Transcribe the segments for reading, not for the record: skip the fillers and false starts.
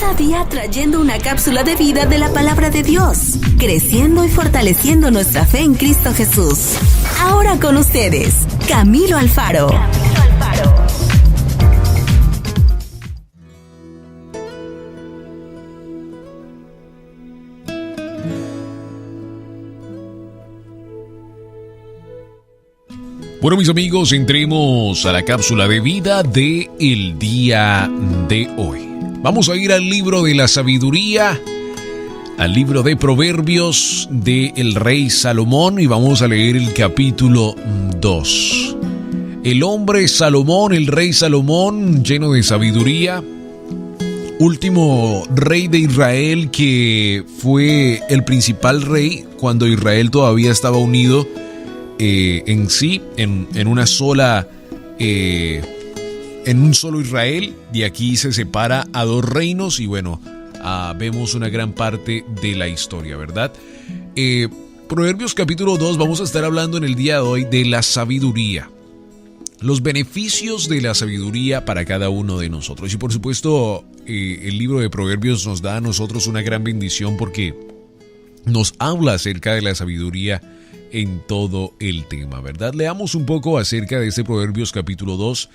Cada día trayendo una cápsula de vida de la palabra de Dios, creciendo y fortaleciendo nuestra fe en Cristo Jesús. Ahora con ustedes, Camilo Alfaro. Bueno, mis amigos, entremos a la cápsula de vida de el día de hoy. Vamos a ir al libro de la sabiduría, al libro de Proverbios del rey Salomón, y vamos a leer el capítulo 2. El hombre Salomón, el rey Salomón, lleno de sabiduría, último rey de Israel, que fue el principal rey cuando Israel todavía estaba unido en sí, en una sola, en un solo Israel. De aquí se separa a dos reinos y bueno, vemos una gran parte de la historia, ¿verdad? Proverbios capítulo 2, vamos a estar hablando en el día de hoy de la sabiduría. Los beneficios de la sabiduría para cada uno de nosotros. Y por supuesto, el libro de Proverbios nos da a nosotros una gran bendición porque nos habla acerca de la sabiduría en todo el tema, ¿verdad? Leamos un poco acerca de este Proverbios capítulo 2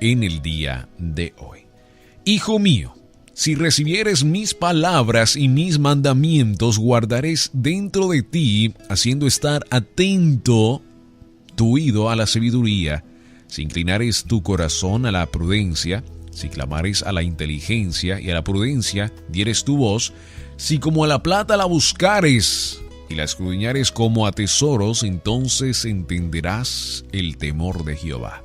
en el día de hoy. Hijo mío, si recibieres mis palabras y mis mandamientos, guardaréis dentro de ti, haciendo estar atento tu oído a la sabiduría, si inclinares tu corazón a la prudencia, si clamares a la inteligencia y a la prudencia dieres tu voz, si como a la plata la buscares y la escudriñares como a tesoros, entonces entenderás el temor de Jehová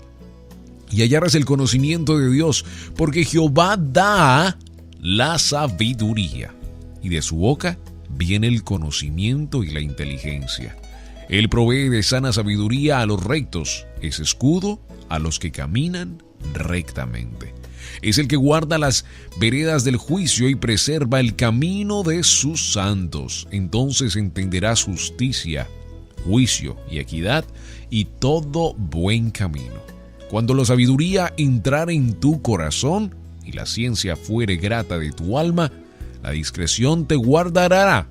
y hallarás el conocimiento de Dios, porque Jehová da la sabiduría, y de su boca viene el conocimiento y la inteligencia. Él provee de sana sabiduría a los rectos, es escudo a los que caminan rectamente. Es el que guarda las veredas del juicio y preserva el camino de sus santos. Entonces entenderás justicia, juicio y equidad y todo buen camino. Cuando la sabiduría entrare en tu corazón y la ciencia fuere grata de tu alma, la discreción te guardará.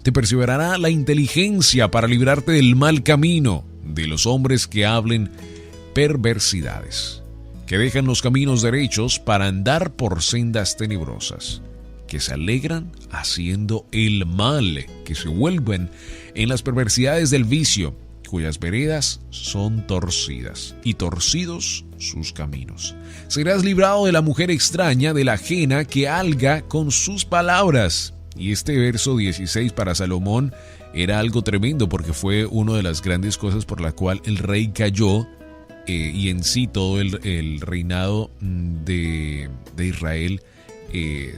Te perseverará la inteligencia para librarte del mal camino, de los hombres que hablen perversidades, que dejan los caminos derechos para andar por sendas tenebrosas, que se alegran haciendo el mal, que se vuelven en las perversidades del vicio, cuyas veredas son torcidas, y torcidos sus caminos. Serás librado de la mujer extraña, de la ajena que halga con sus palabras. Y este verso 16 para Salomón era algo tremendo, porque fue una de las grandes cosas por la cual el rey cayó, y en sí todo el reinado de Israel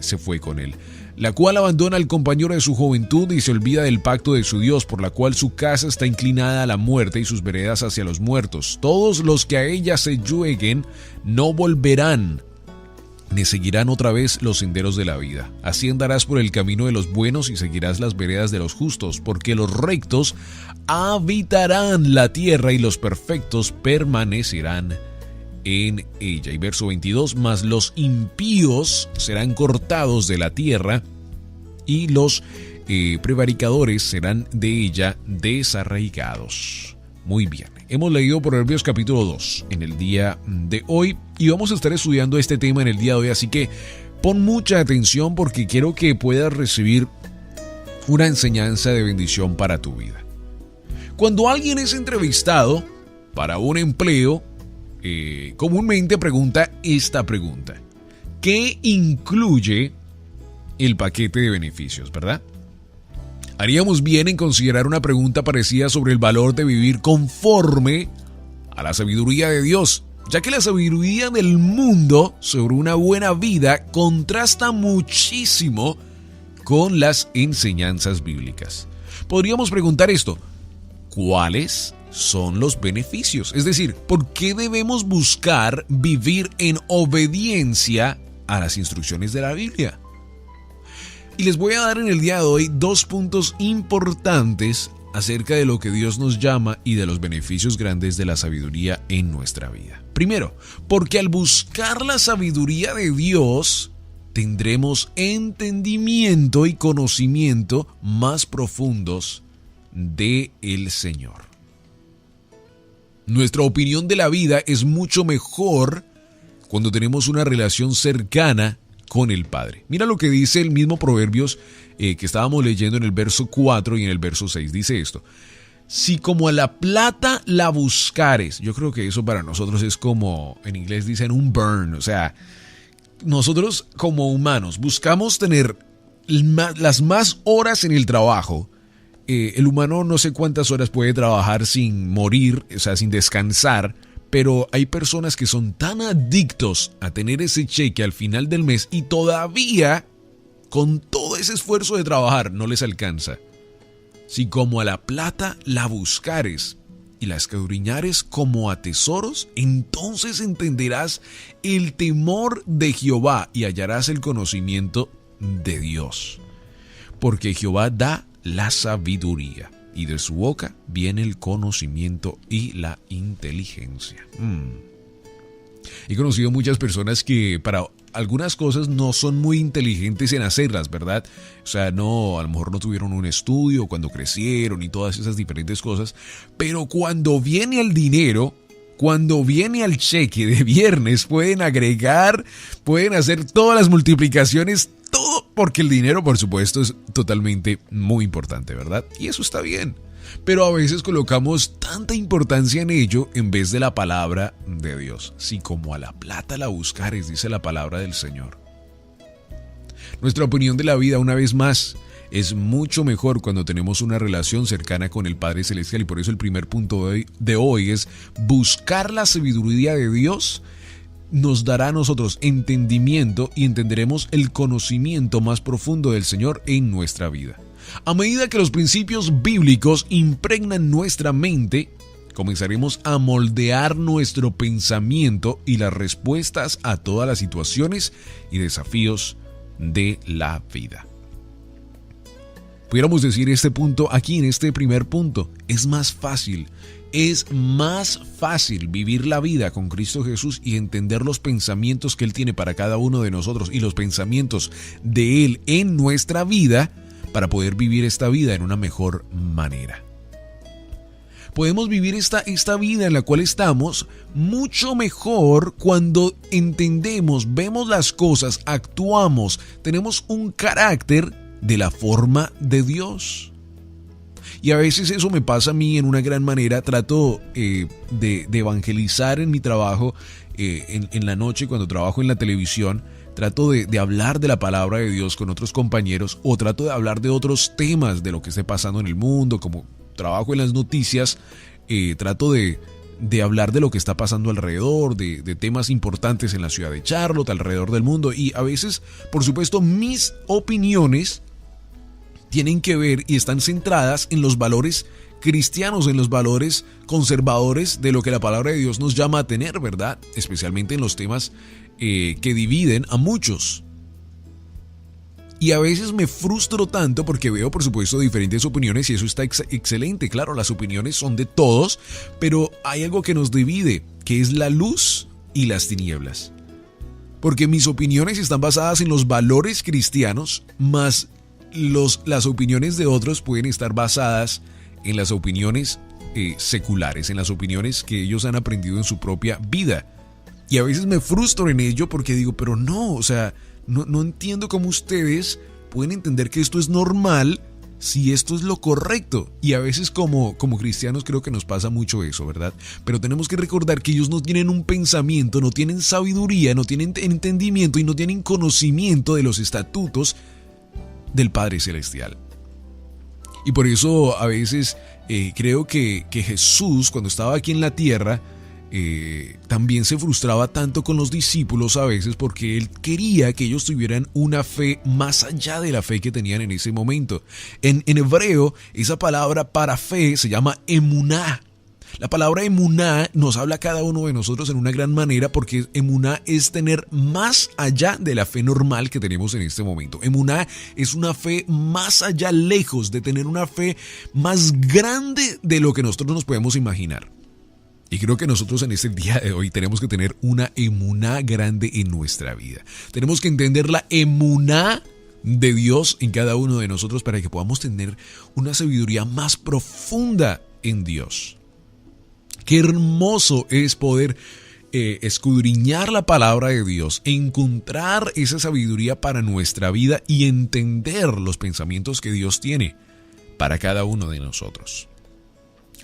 se fue con él. La cual abandona al compañero de su juventud y se olvida del pacto de su Dios, por la cual su casa está inclinada a la muerte y sus veredas hacia los muertos. Todos los que a ella se lleguen no volverán, ni seguirán otra vez los senderos de la vida. Así andarás por el camino de los buenos y seguirás las veredas de los justos, porque los rectos habitarán la tierra y los perfectos permanecerán en ella. Y verso 22, mas los impíos serán cortados de la tierra y los prevaricadores serán de ella desarraigados. Muy bien, hemos leído Proverbios capítulo 2 en el día de hoy y vamos a estar estudiando este tema en el día de hoy, así que pon mucha atención porque quiero que puedas recibir una enseñanza de bendición para tu vida. Cuando alguien es entrevistado para un empleo, comúnmente pregunta esta pregunta: ¿qué incluye el paquete de beneficios, verdad? Haríamos bien en considerar una pregunta parecida sobre el valor de vivir conforme a la sabiduría de Dios, ya que la sabiduría del mundo sobre una buena vida contrasta muchísimo con las enseñanzas bíblicas. Podríamos preguntar esto: ¿cuáles son los beneficios? Es decir, ¿por qué debemos buscar vivir en obediencia a las instrucciones de la Biblia? Y les voy a dar en el día de hoy 2 puntos importantes acerca de lo que Dios nos llama y de los beneficios grandes de la sabiduría en nuestra vida. Primero, porque al buscar la sabiduría de Dios, tendremos entendimiento y conocimiento más profundos de el Señor. Nuestra opinión de la vida es mucho mejor cuando tenemos una relación cercana con el Padre. Mira lo que dice el mismo Proverbios que estábamos leyendo en el verso 4 y en el verso 6. Dice esto: si como a la plata la buscares. Yo creo que eso para nosotros es como, en inglés dicen un burn. O sea, nosotros como humanos buscamos tener las más horas en el trabajo. El humano no sé cuántas horas puede trabajar sin morir, o sea, sin descansar, pero hay personas que son tan adictos a tener ese cheque al final del mes y todavía, con todo ese esfuerzo de trabajar, no les alcanza. Si como a la plata la buscares y la escudriñares como a tesoros, entonces entenderás el temor de Jehová y hallarás el conocimiento de Dios. Porque Jehová da la sabiduría, y de su boca viene el conocimiento y la inteligencia. He conocido muchas personas que para algunas cosas no son muy inteligentes en hacerlas, ¿verdad? O sea, no, a lo mejor no tuvieron un estudio cuando crecieron y todas esas diferentes cosas, pero cuando viene el dinero, cuando viene al cheque de viernes, pueden agregar, pueden hacer todas las multiplicaciones, todo, porque el dinero, por supuesto, es totalmente muy importante, ¿verdad? Y eso está bien. Pero a veces colocamos tanta importancia en ello en vez de la palabra de Dios. Si como a la plata la buscares, dice la palabra del Señor. Nuestra opinión de la vida, una vez más, es mucho mejor cuando tenemos una relación cercana con el Padre Celestial. Y por eso el primer punto de hoy es buscar la sabiduría de Dios. Nos dará a nosotros entendimiento y entenderemos el conocimiento más profundo del Señor en nuestra vida. A medida que los principios bíblicos impregnan nuestra mente, comenzaremos a moldear nuestro pensamiento y las respuestas a todas las situaciones y desafíos de la vida. Pudiéramos decir este punto aquí, en este primer punto, es más fácil vivir la vida con Cristo Jesús y entender los pensamientos que Él tiene para cada uno de nosotros y los pensamientos de Él en nuestra vida para poder vivir esta vida en una mejor manera. Podemos vivir esta vida en la cual estamos mucho mejor cuando entendemos, vemos las cosas, actuamos, tenemos un carácter de la forma de Dios. Y a veces eso me pasa a mí en una gran manera. Trato de evangelizar en mi trabajo, en la noche cuando trabajo en la televisión. Trato de hablar de la palabra de Dios con otros compañeros, o trato de hablar de otros temas de lo que esté pasando en el mundo. Como trabajo en las noticias, trato de hablar de lo que está pasando alrededor, de temas importantes en la ciudad de Charlotte, alrededor del mundo. Y a veces, por supuesto, mis opiniones tienen que ver y están centradas en los valores cristianos, en los valores conservadores de lo que la palabra de Dios nos llama a tener, ¿verdad? Especialmente en los temas que dividen a muchos. Y a veces me frustro tanto porque veo, por supuesto, diferentes opiniones, y eso está excelente. Claro, las opiniones son de todos, pero hay algo que nos divide, que es la luz y las tinieblas. Porque mis opiniones están basadas en los valores cristianos, más las opiniones de otros pueden estar basadas en las opiniones seculares, en las opiniones que ellos han aprendido en su propia vida. Y a veces me frustro en ello porque digo, pero no, o sea, no entiendo cómo ustedes pueden entender que esto es normal si esto es lo correcto. Y a veces como cristianos creo que nos pasa mucho eso, ¿verdad? Pero tenemos que recordar que ellos no tienen un pensamiento, no tienen sabiduría, no tienen entendimiento y no tienen conocimiento de los estatutos del Padre Celestial. Y por eso a veces creo que Jesús, cuando estaba aquí en la tierra, también se frustraba tanto con los discípulos a veces, porque Él quería que ellos tuvieran una fe más allá de la fe que tenían en ese momento. En hebreo, esa palabra para fe se llama emuná. La palabra emuná nos habla a cada uno de nosotros en una gran manera, porque emuná es tener más allá de la fe normal que tenemos en este momento. Emuná es una fe más allá, lejos de tener una fe más grande de lo que nosotros nos podemos imaginar. Y creo que nosotros en este día de hoy tenemos que tener una emuná grande en nuestra vida. Tenemos que entender la emuná de Dios en cada uno de nosotros para que podamos tener una sabiduría más profunda en Dios. Qué hermoso es poder escudriñar la palabra de Dios, encontrar esa sabiduría para nuestra vida y entender los pensamientos que Dios tiene para cada uno de nosotros.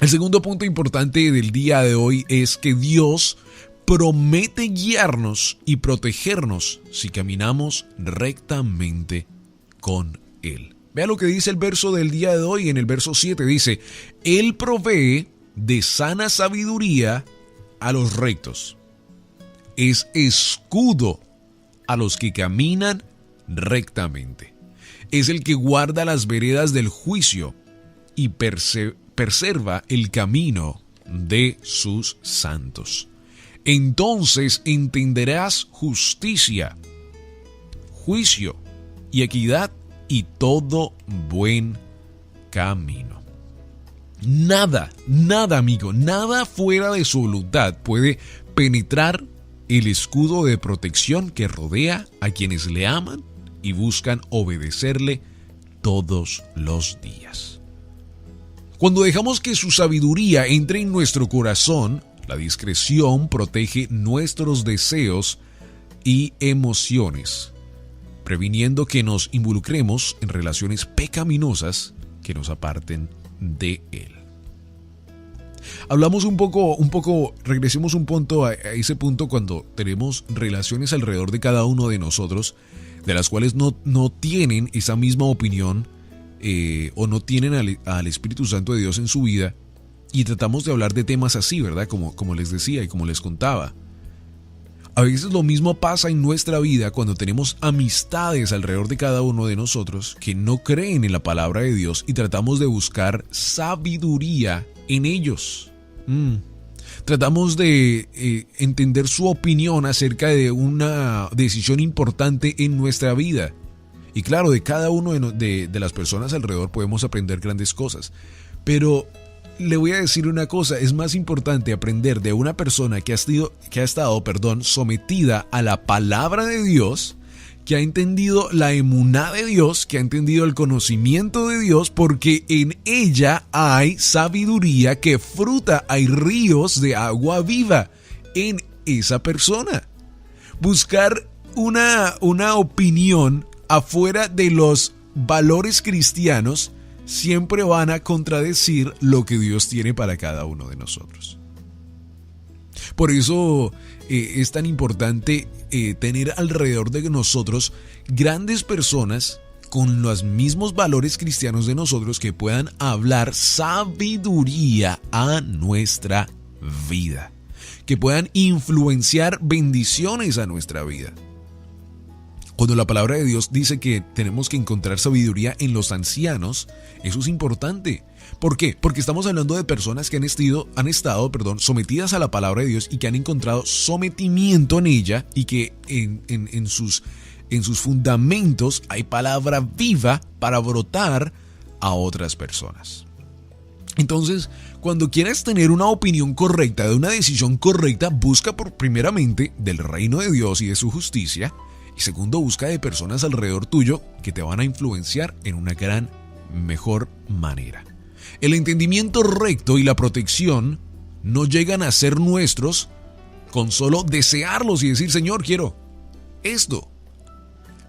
El segundo punto importante del día de hoy es que Dios promete guiarnos y protegernos si caminamos rectamente con Él. Vea lo que dice el verso del día de hoy. En el verso 7 dice: Él provee de sana sabiduría a los rectos. Es escudo a los que caminan rectamente. Es el que guarda las veredas del juicio y preserva el camino de sus santos. Entonces entenderás justicia, juicio y equidad y todo buen camino. Nada, amigo, nada fuera de su voluntad puede penetrar el escudo de protección que rodea a quienes le aman y buscan obedecerle todos los días. Cuando dejamos que su sabiduría entre en nuestro corazón, la discreción protege nuestros deseos y emociones, previniendo que nos involucremos en relaciones pecaminosas que nos aparten de Él. Hablamos un poco, regresemos un punto a ese punto cuando tenemos relaciones alrededor de cada uno de nosotros, de las cuales no tienen esa misma opinión o no tienen al Espíritu Santo de Dios en su vida, y tratamos de hablar de temas así, ¿verdad? Como les decía y como les contaba. A veces lo mismo pasa en nuestra vida cuando tenemos amistades alrededor de cada uno de nosotros que no creen en la palabra de Dios y tratamos de buscar sabiduría en ellos. Tratamos de entender su opinión acerca de una decisión importante en nuestra vida. Y claro, de cada uno de las personas alrededor podemos aprender grandes cosas. Pero le voy a decir una cosa, es más importante aprender de una persona que ha estado sometida a la palabra de Dios, que ha entendido la emuná de Dios, que ha entendido el conocimiento de Dios, porque en ella hay sabiduría que fruta, hay ríos de agua viva en esa persona. Buscar una opinión afuera de los valores cristianos siempre van a contradecir lo que Dios tiene para cada uno de nosotros. Por eso es tan importante tener alrededor de nosotros grandes personas con los mismos valores cristianos de nosotros que puedan hablar sabiduría a nuestra vida, que puedan influenciar bendiciones a nuestra vida. Cuando la palabra de Dios dice que tenemos que encontrar sabiduría en los ancianos, eso es importante. ¿Por qué? Porque estamos hablando de personas que han estado sometidas a la palabra de Dios y que han encontrado sometimiento en ella y que en sus fundamentos hay palabra viva para brotar a otras personas. Entonces, cuando quieras tener una opinión correcta, de una decisión correcta, busca primeramente del reino de Dios y de su justicia. Y segundo, busca de personas alrededor tuyo que te van a influenciar en una mejor manera. El entendimiento recto y la protección no llegan a ser nuestros con solo desearlos y decir: Señor, quiero esto.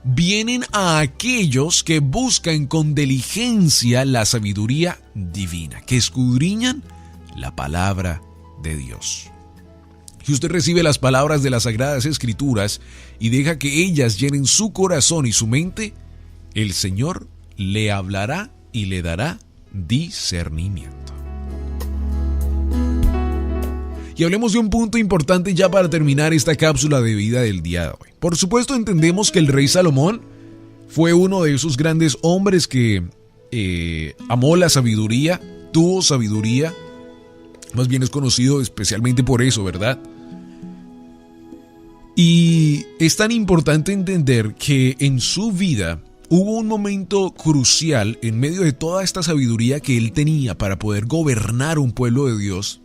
Vienen a aquellos que buscan con diligencia la sabiduría divina, que escudriñan la palabra de Dios. Si usted recibe las palabras de las Sagradas Escrituras y deja que ellas llenen su corazón y su mente, el Señor le hablará y le dará discernimiento. Y hablemos de un punto importante ya para terminar esta cápsula de vida del día de hoy. Por supuesto, entendemos que el rey Salomón fue uno de esos grandes hombres que amó la sabiduría, tuvo sabiduría, más bien es conocido especialmente por eso, ¿verdad? Y es tan importante entender que en su vida hubo un momento crucial en medio de toda esta sabiduría que él tenía para poder gobernar un pueblo de Dios,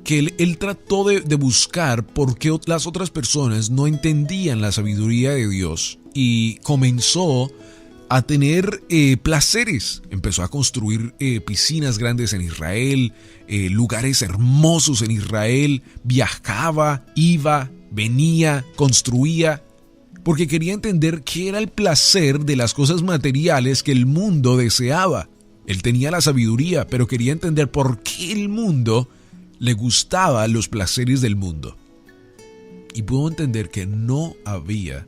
que él trató de buscar por qué las otras personas no entendían la sabiduría de Dios y comenzó a tener placeres. Empezó a construir piscinas grandes en Israel, lugares hermosos en Israel, viajaba, iba, venía, construía, porque quería entender qué era el placer de las cosas materiales que el mundo deseaba. Él tenía la sabiduría, pero quería entender por qué el mundo le gustaban los placeres del mundo. Y pudo entender que no había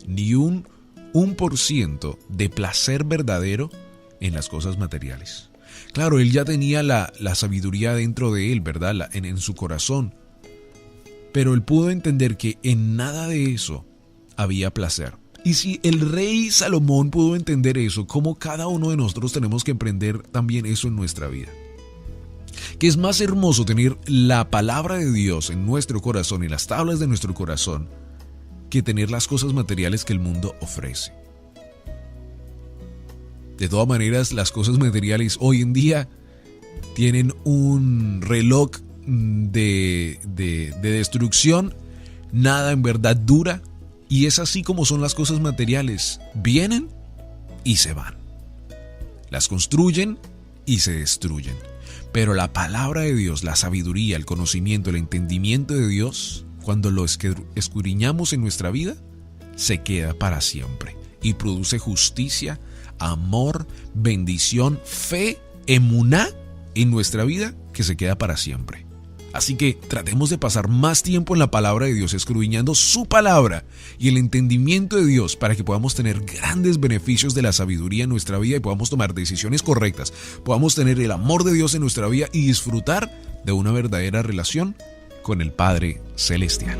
ni un 1% de placer verdadero en las cosas materiales. Claro, él ya tenía la sabiduría dentro de él, ¿verdad? En su corazón. Pero él pudo entender que en nada de eso había placer. Y si el rey Salomón pudo entender eso, ¿cómo cada uno de nosotros tenemos que emprender también eso en nuestra vida? Que es más hermoso tener la palabra de Dios en nuestro corazón, en las tablas de nuestro corazón, que tener las cosas materiales que el mundo ofrece. De todas maneras, las cosas materiales hoy en día tienen un reloj de destrucción, nada en verdad dura, y es así como son las cosas materiales. Vienen y se van. Las construyen y se destruyen. Pero la palabra de Dios, la sabiduría, el conocimiento, el entendimiento de Dios, cuando lo escudriñamos en nuestra vida, se queda para siempre y produce justicia, amor, bendición, fe, emuná en nuestra vida que se queda para siempre. Así que tratemos de pasar más tiempo en la palabra de Dios, escudriñando su palabra y el entendimiento de Dios para que podamos tener grandes beneficios de la sabiduría en nuestra vida y podamos tomar decisiones correctas, podamos tener el amor de Dios en nuestra vida y disfrutar de una verdadera relación con el Padre Celestial.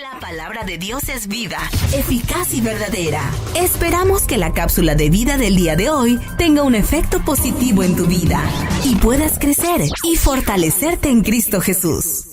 La palabra de Dios es vida, eficaz y verdadera. Esperamos que la cápsula de vida del día de hoy tenga un efecto positivo en tu vida y puedas crecer y fortalecerte en Cristo Jesús.